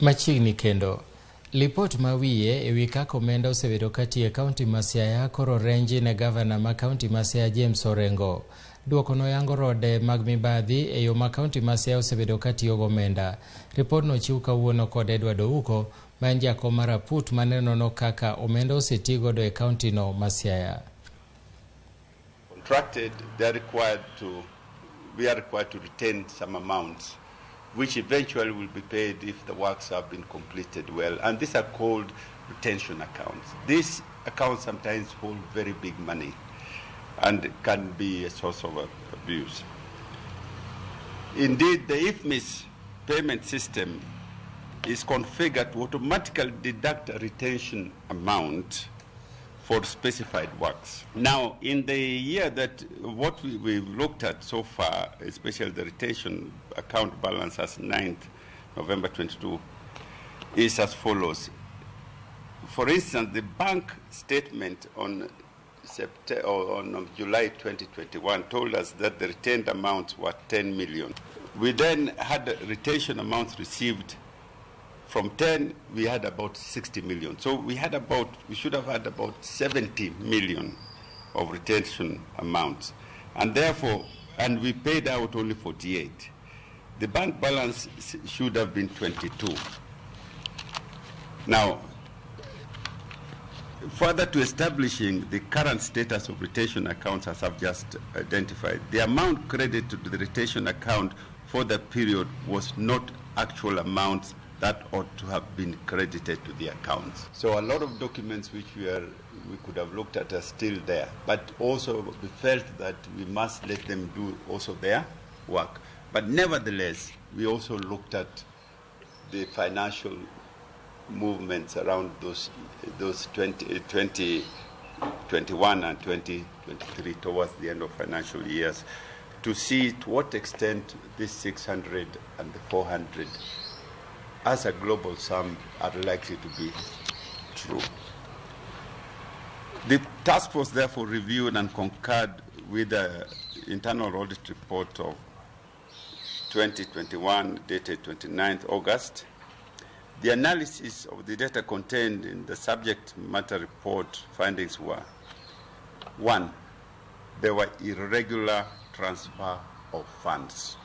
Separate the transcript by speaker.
Speaker 1: Machiegni kendo, Lipot mawiye ewi kaka omenda osebedo katie kaunti ma Siaya koro renji ne gavana ma kaunti ma Siaya James Orengo. Duoko no yango rode mag mibadhi e yo ma kaunti ma Siaya osebedo katiyo gomenda. Ripot no chiw kawuono kod Edward Ouko, ma en jakom mar raput mane nono kaka omenda oseti godo e kaunti no ma Siaya.
Speaker 2: Contracted, we are required to retain some amounts, which eventually will be paid if the works have been completed well. And these are called retention accounts. These accounts sometimes hold very big money and can be a source of abuse. Indeed, the IFMIS payment system is configured to automatically deduct a retention amount for specified works. Now, in the year that what we've looked at so far, especially the retention account balance as 9th November 22, is as follows. For instance, the bank statement on July 2021 told us that the retained amounts were 10 million. We then had retention amounts received. From 10, we had about 60 million. So we should have had about 70 million of retention amounts. And therefore, we paid out only 48. The bank balance should have been 22. Now, further to establishing the current status of retention accounts as I've just identified, the amount credited to the retention account for the period was not actual amounts that ought to have been credited to the accounts. So a lot of documents which we could have looked at are still there, but also we felt that we must let them do also their work. But nevertheless, we also looked at the financial movements around those 2021 and 2023 towards the end of financial years to see to what extent this 600 and the 400 as a global sum are likely to be true. The task force therefore reviewed and concurred with the internal audit report of 2021 dated 29th August. The analysis of the data contained in the subject matter report findings were: 1, there were irregular transfer of funds.